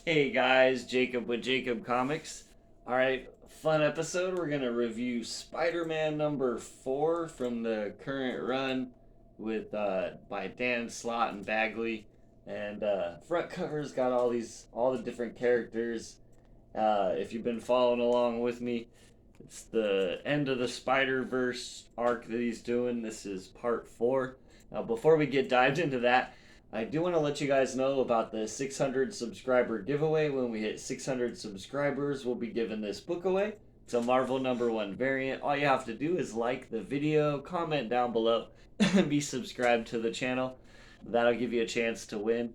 Hey guys, Jacob with Jacob Comics. Alright, fun episode. We're gonna review Spider-Man number 4 from the current run with by Dan Slott and Bagley. And front cover's got all the different characters. If you've been following along with me, it's the end of the Spider-Verse arc that he's doing. This is part 4. Now before we get dived into that, I do want to let you guys know about the 600 subscriber giveaway. When we hit 600 subscribers, we'll be giving this book away. It's a Marvel #1 variant. All you have to do is like the video, comment down below, and be subscribed to the channel. That'll give you a chance to win.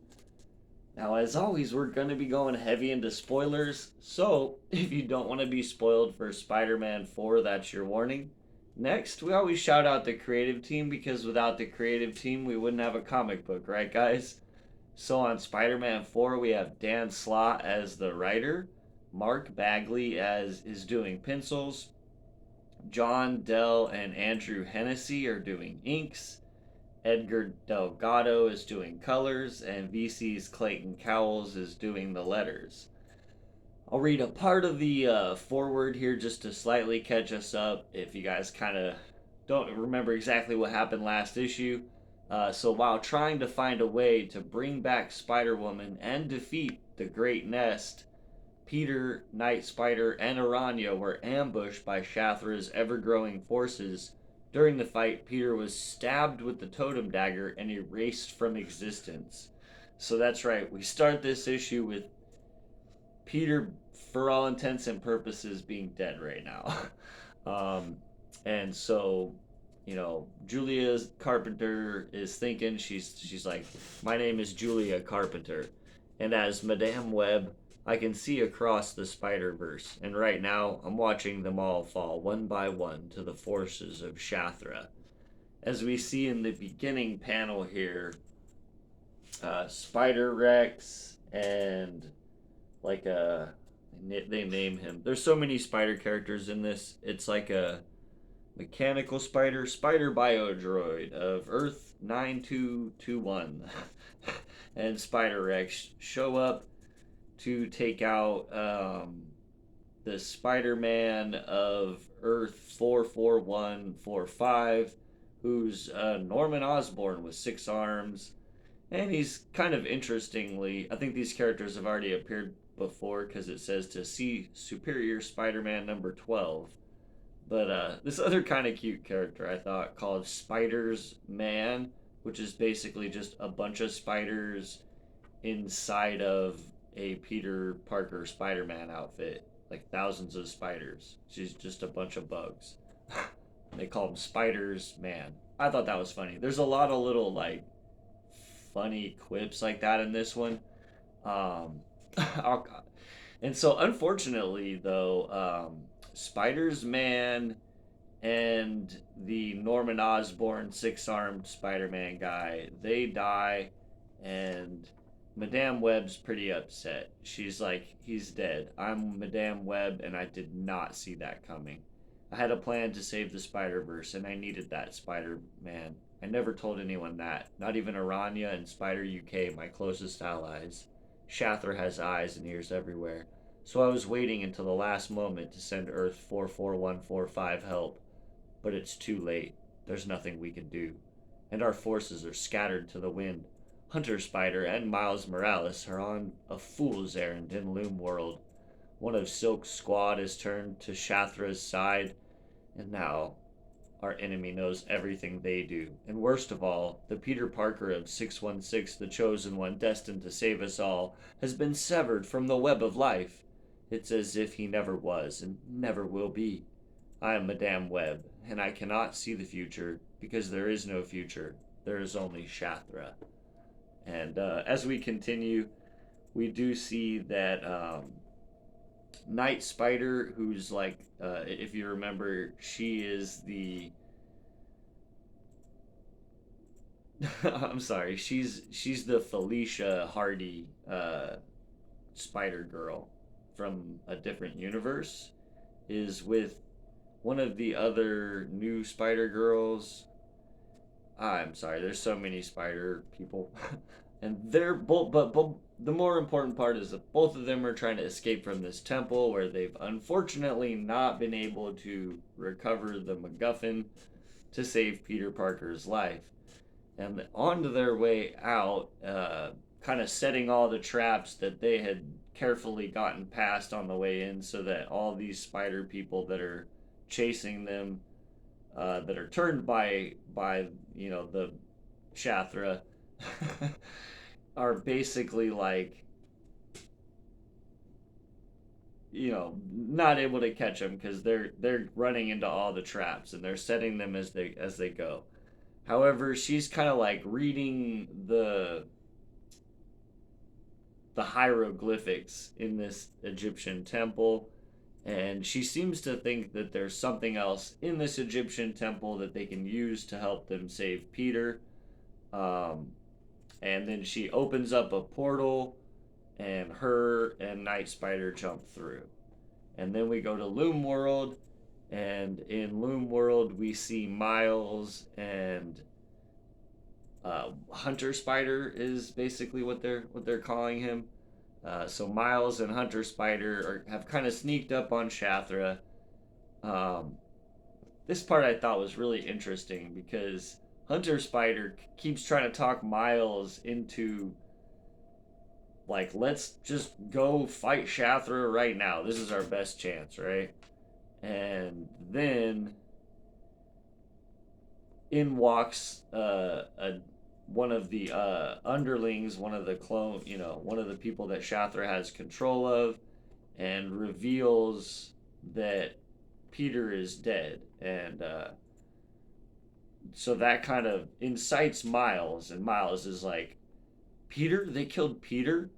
Now, as always, we're going to be going heavy into spoilers. So, if you don't want to be spoiled for Spider-Man 4, that's your warning. Next, we always shout out the creative team because without the creative team, we wouldn't have a comic book, right, guys? So on Spider-Man 4, we have Dan Slott as the writer, Mark Bagley as is doing pencils, John Dell and Andrew Hennessy are doing inks, Edgar Delgado is doing colors, and VC's Clayton Cowles is doing the letters. I'll read a part of the forward here just to slightly catch us up if you guys kind of don't remember exactly what happened last issue. So, while trying to find a way to bring back Spider Woman and defeat the Great Nest, Peter, Night Spider, and Aranya were ambushed by Shathra's ever growing forces. During the fight, Peter was stabbed with the totem dagger and erased from existence. So, that's right, we start this issue with Peter, for all intents and purposes, being dead right now. And so, Julia Carpenter is thinking, she's like, my name is Julia Carpenter, and as Madame Web, I can see across the Spider-Verse, and right now I'm watching them all fall one by one to the forces of Shathra. As we see in the beginning panel here, Spider Rex and like they name him. There's so many spider characters in this. It's like a mechanical spider biodroid of Earth 9221 and Spider Rex show up to take out the Spider-Man of Earth 44145, who's Norman Osborn with 6 arms. And he's kind of interestingly, I think these characters have already appeared before because it says to see Superior Spider-Man number 12. But this other kind of cute character I thought called Spider's Man, which is basically just a bunch of spiders inside of a Peter Parker Spider-Man outfit. Like thousands of spiders. She's just a bunch of bugs. They call him Spider's Man. I thought that was funny. There's a lot of little like funny quips like that in this one. Um, and so, unfortunately, though, Spider's Man and the Norman Osborn 6-armed Spider-Man guy, they die, and Madame Web's pretty upset. She's like, he's dead. I'm Madame Web, and I did not see that coming. I had a plan to save the Spider-Verse, and I needed that Spider-Man. I never told anyone that, not even Aranya and Spider UK, my closest allies. Shathra has eyes and ears everywhere, so I was waiting until the last moment to send Earth 44145 help. But it's too late. There's nothing we can do. And our forces are scattered to the wind. Hunter Spider and Miles Morales are on a fool's errand in Loom World. One of Silk's squad is turned to Shathra's side, and now our enemy knows everything they do. And worst of all, the Peter Parker of 616, the chosen one destined to save us all, has been severed from the web of life. It's as if he never was and never will be. I am Madame Web, and I cannot see the future because there is no future. There is only Shathra. And as we continue, we do see that Night Spider, who's like, if you remember, she is the. I'm sorry, she's the Felicia Hardy Spider Girl from a different universe, is with one of the other new Spider Girls. I'm sorry, there's so many Spider people. and they're both. But the more important part is that both of them are trying to escape from this temple where they've unfortunately not been able to recover the MacGuffin to save Peter Parker's life. And on their way out, kind of setting all the traps that they had carefully gotten past on the way in, so that all these spider people that are chasing them, that are turned by the Shathra, are basically like not able to catch them because they're running into all the traps and they're setting them as they go. However, she's kind of like reading the hieroglyphics in this Egyptian temple, and she seems to think that there's something else in this Egyptian temple that they can use to help them save Peter. Um, and then she opens up a portal, and her and Night Spider jump through. And then we go to Loom World, and in Loom World we see Miles and Hunter Spider is basically what they're calling him. So Miles and Hunter Spider have kind of sneaked up on Shathra. Um, this part I thought was really interesting because Hunter Spider keeps trying to talk Miles into like, let's just go fight Shathra right now. This is our best chance, right? And then in walks one of the underlings, one of the one of the people that Shathra has control of, and reveals that Peter is dead. And so that kind of incites Miles, and Miles is like, Peter? They killed Peter?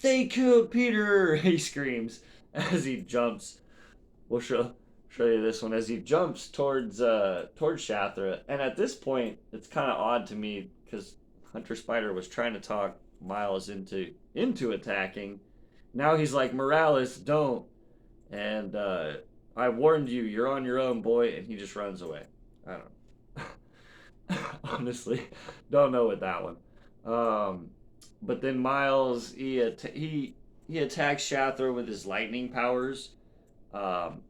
They killed Peter! He screams as he jumps. We'll show you this one as he jumps towards Shathra. And at this point, it's kind of odd to me because Hunter Spider was trying to talk Miles into attacking. Now he's like, Morales, don't. And I warned you. You're on your own, boy. And he just runs away. I don't know. Honestly, don't know with that one. But then Miles he attacks Shathra with his lightning powers.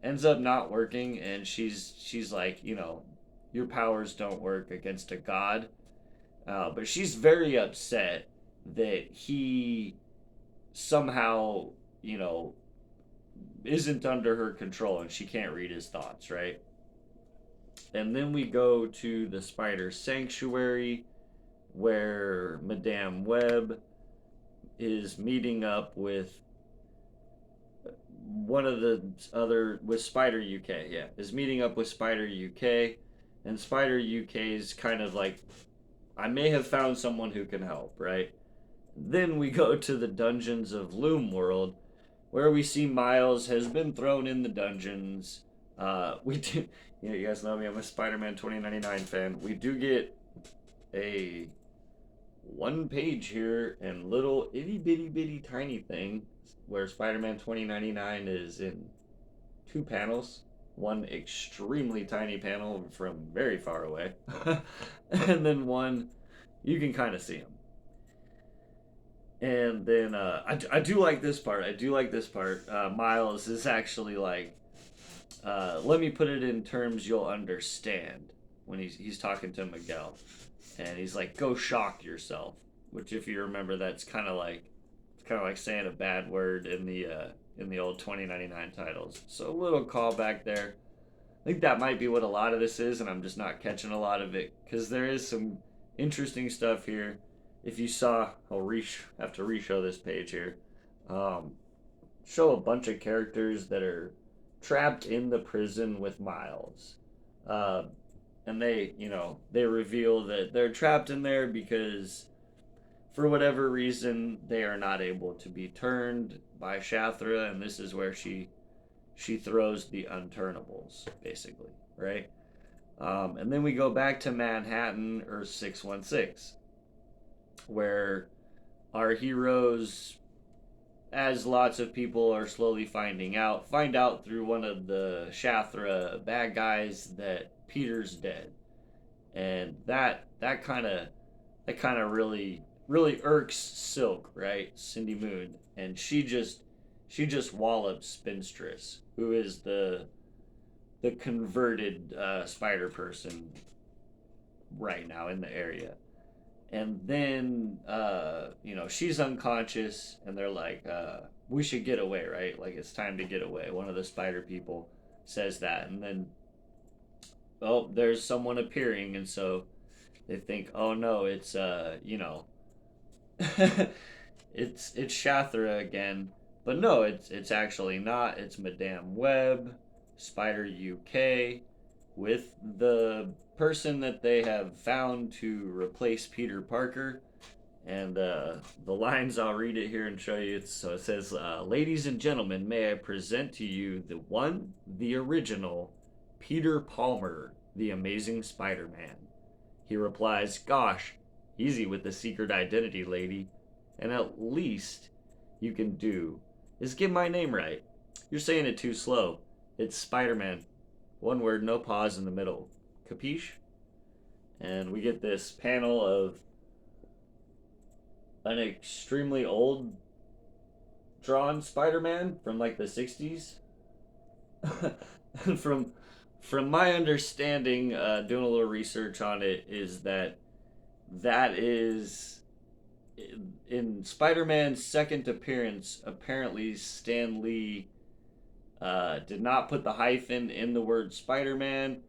Ends up not working, and she's like, your powers don't work against a god. But she's very upset that he somehow, isn't under her control and she can't read his thoughts, right? And then we go to the Spider Sanctuary where Madame Web is meeting up with one of the other with Spider UK, yeah, is meeting up with Spider UK, and Spider UK is kind of like, I may have found someone who can help, right? Then we go to the dungeons of Loom World, where we see Miles has been thrown in the dungeons. We do, you guys know me, I'm a Spider-Man 2099 fan. We do get a one page here and little itty bitty bitty tiny thing where Spider-Man 2099 is in two panels. One extremely tiny panel from very far away, and then one you can kind of see him. And then I do like this part. I do like this part. Miles is actually like, let me put it in terms you'll understand when he's talking to Miguel, and he's like, go shock yourself. Which, if you remember, that's kind of like saying a bad word in the old 2099 titles. So a little callback there. I think that might be what a lot of this is, and I'm just not catching a lot of it because there is some interesting stuff here. If you saw, I'll have to re-show this page here. Show a bunch of characters that are trapped in the prison with Miles, and they reveal that they're trapped in there because, for whatever reason, they are not able to be turned by Shathra, and this is where she throws the unturnables, basically, right? And then we go back to Manhattan, Earth 616, where our heroes, as lots of people are slowly find out through one of the Shathra bad guys that Peter's dead. And that kind of really really irks Silk, right? Cindy Moon, and she just wallops Spinstress, who is the converted spider person right now in the area. And then she's unconscious, and they're like, we should get away, right? Like, it's time to get away. One of the spider people says that, and then, oh, there's someone appearing, and so they think, oh no, it's it's Shathra again. But no, it's actually not. It's Madame Web, Spider UK, with the person that they have found to replace Peter Parker. And the lines, I'll read it here and show you. So it says, ladies and gentlemen, may I present to you the original Peter Palmer, the Amazing Spider-Man. He replies, gosh, easy with the secret identity, lady. And at least you can do is get my name right. You're saying it too slow. It's Spider-Man. One word, no pause in the middle. Capiche? And we get this panel of an extremely old drawn Spider-Man from like the 60s. And from my understanding, doing a little research on it, is that is in Spider-Man's second appearance. Apparently, Stan Lee did not put the hyphen in the word Spider-Man,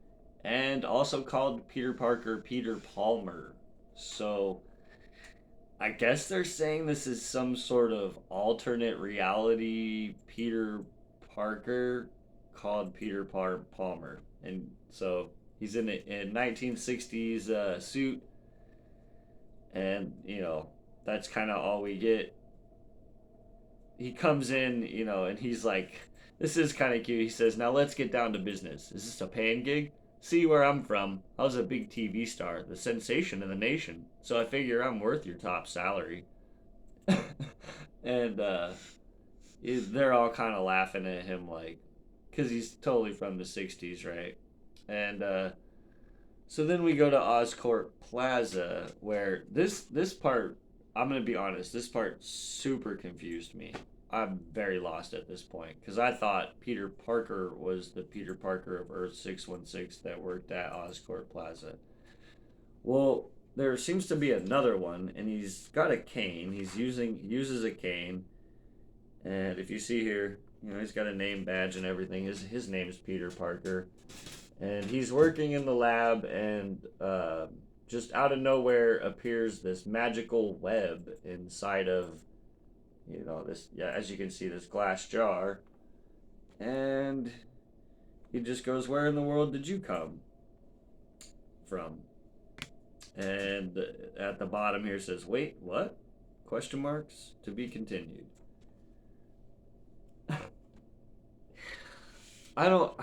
and also called Peter Parker Peter Palmer. So I guess they're saying this is some sort of alternate reality Peter Parker called Peter Palmer. And so he's in a 1960s suit, and that's kind of all we get. He comes in, and he's like, this is kind of cute. He says, now let's get down to business. Is this a paying gig? See where I'm from. I was a big TV star, the sensation in the nation. So I figure I'm worth your top salary. And they're all kind of laughing at him, like, because he's totally from the 60s, right? And so then we go to Oscorp Plaza, where this part, I'm going to be honest, this part super confused me. I'm very lost at this point, because I thought Peter Parker was the Peter Parker of Earth 616 that worked at Oscorp Plaza. Well, there seems to be another one, and he's got a cane. He uses a cane, and if you see here, he's got a name badge and everything. His name is Peter Parker, and he's working in the lab, and just out of nowhere appears this magical web inside of this, as you can see, this glass jar. And he just goes, where in the world did you come from? And at the bottom here says, wait, what? Question marks, to be continued. Oh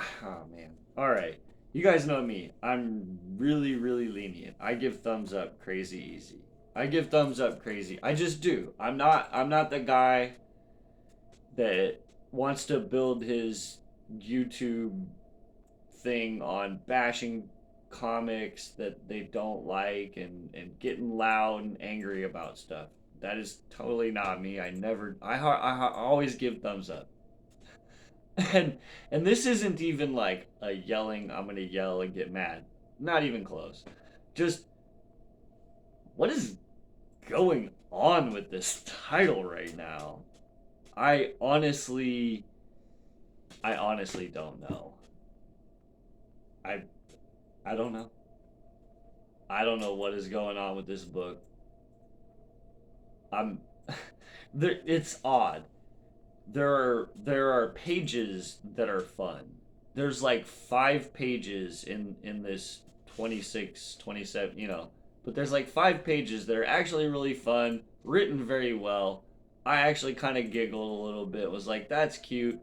man. All right. You guys know me. I'm really, really lenient. I give thumbs up crazy easy. I give thumbs up crazy. I just do. I'm not the guy that wants to build his YouTube thing on bashing comics that they don't like, and getting loud and angry about stuff. That is totally not me. I always give thumbs up. And this isn't even like a yelling, I'm gonna yell and get mad. Not even close. Just, what is going on with this title right now? I honestly don't know. I don't know. I don't know what is going on with this book. It's odd. There are pages that are fun. There's like 5 pages in this 26, 27, but there's like 5 pages that are actually really fun, written very well. I actually kind of giggled a little bit, was like, that's cute.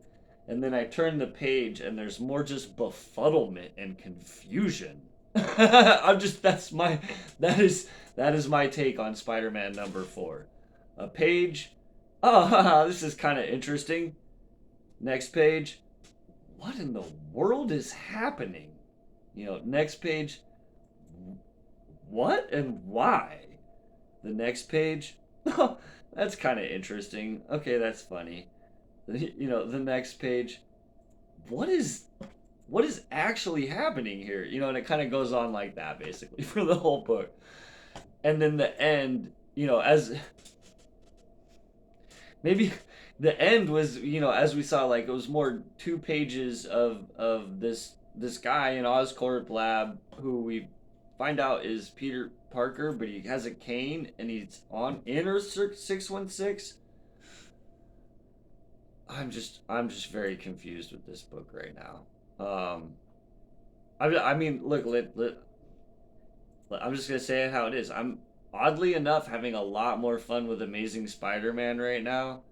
And then I turned the page, and there's more just befuddlement and confusion. That is my take on Spider-Man number 4. A page, oh, this is kind of interesting. Next page, what in the world is happening? Next page, what and why? The next page, oh, that's kind of interesting. Okay, that's funny. You know, the next page, what is what is actually happening here? You know, and it kind of goes on like that basically for the whole book. And then the end, you know, as maybe the end was, you know, as we saw, like it was more 2 pages of this guy in Oscorp lab who we find out is Peter Parker, but he has a cane and he's on inner 616. I'm just very confused with this book right now. I mean, look, I'm just gonna say it how it is. I'm oddly enough having a lot more fun with Amazing Spider-Man right now,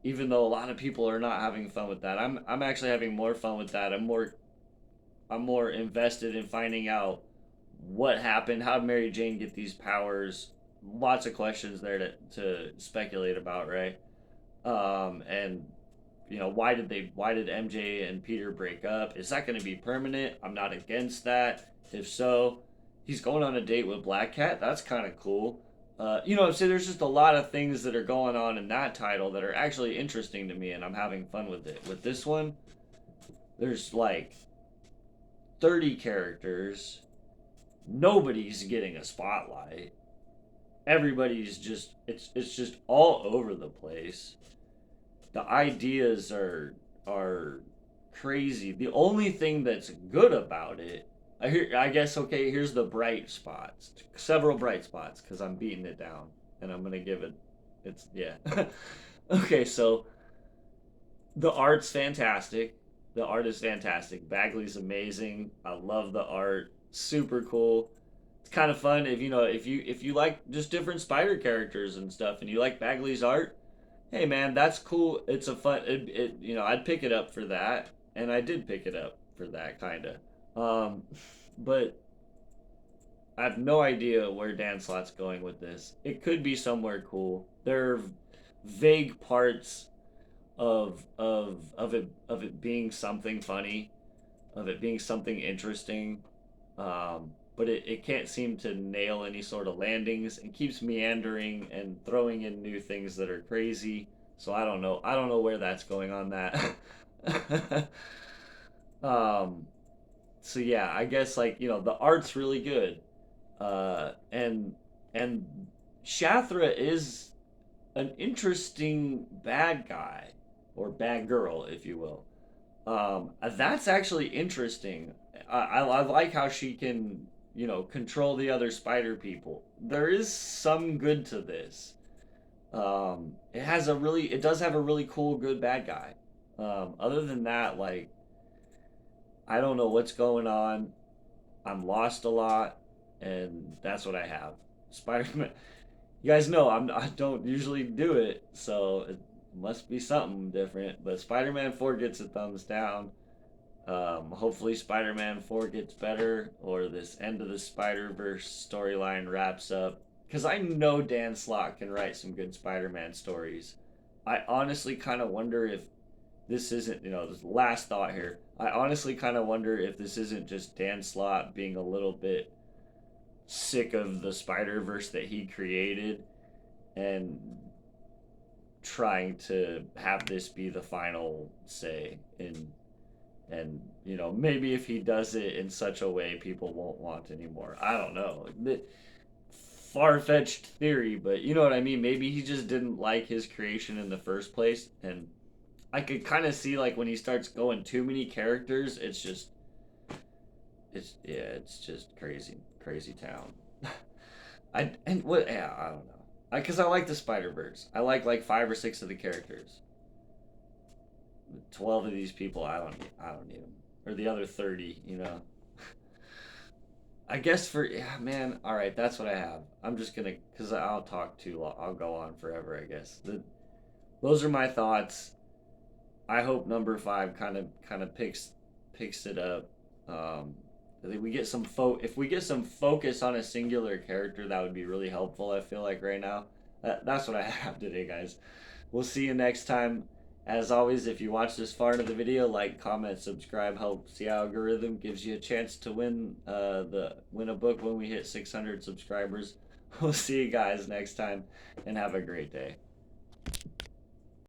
even though a lot of people are not having fun with that. I'm actually having more fun with that. I'm more invested in finding out what happened, how did Mary Jane get these powers? Lots of questions there to speculate about, right? And you know, why did MJ and Peter break up? Is that going to be permanent? I'm not against that. If so, he's going on a date with Black Cat. That's kind of cool. You know, so there's just a lot of things that are going on in that title that are actually interesting to me, and I'm having fun with it. With this one, there's like 30 characters. Nobody's getting a spotlight. Everybody's just it's just all over the place. The ideas are crazy. The only thing that's good about it, I guess, okay, here's the bright spots, several bright spots, because I'm beating it down, and I'm gonna give it, it's yeah. Okay, so the art's fantastic. The art is fantastic. Bagley's amazing. I love the art. Super cool. It's kind of fun if you know if you like just different spider characters and stuff, and you like Bagley's art. Hey man, that's cool. It's a fun. You know, I'd pick it up for that, and I did pick it up for that kind of. But I have no idea where Dan Slott's going with this. It could be somewhere cool. There are vague parts of it being something funny, of it being something interesting. But it can't seem to nail any sort of landings and keeps meandering and throwing in new things that are crazy. So I don't know. I don't know where that's going on that. um, so yeah, I guess like you know the art's really good, and Shathra is an interesting bad guy or bad girl, if you will. That's actually interesting. I like how she can, you know, control the other spider people. There is some good to this. It does have a really cool good bad guy. Other than that, like, I don't know what's going on. I'm lost a lot, and that's what I have. Spider-Man. You guys know I don't usually do it, so it must be something different. But Spider-Man 4 gets a thumbs down. Hopefully, Spider-Man 4 gets better, or this end of the Spider-Verse storyline wraps up. Because I know Dan Slott can write some good Spider-Man stories. I honestly kind of wonder if this isn't, you know, this last thought here. I honestly kind of wonder if this isn't just Dan Slott being a little bit sick of the Spider-Verse that he created and trying to have this be the final say in and you know maybe if he does it in such a way people won't want anymore. I don't know, far-fetched theory, but you know what I mean. Maybe he just didn't like his creation in the first place, and I could kind of see like when he starts going too many characters, it's just crazy town. I and what yeah I don't know. Because I like the Spider Verse. I like 5 or 6 of the characters. 12 of these people, I don't need them, or the other 30. You know. I guess for yeah, man. All right, that's what I have. I'm just gonna because I'll talk too long. I'll go on forever. I guess those are my thoughts. I hope number 5 kind of picks it up. Um, I think we get some if we get some focus on a singular character, that would be really helpful. I feel like right now, that's what I have today, guys. We'll see you next time. As always, if you watch this far into the video, like, comment, subscribe. Helps the algorithm. Gives you a chance to win a book when we hit 600 subscribers. We'll see you guys next time, and have a great day.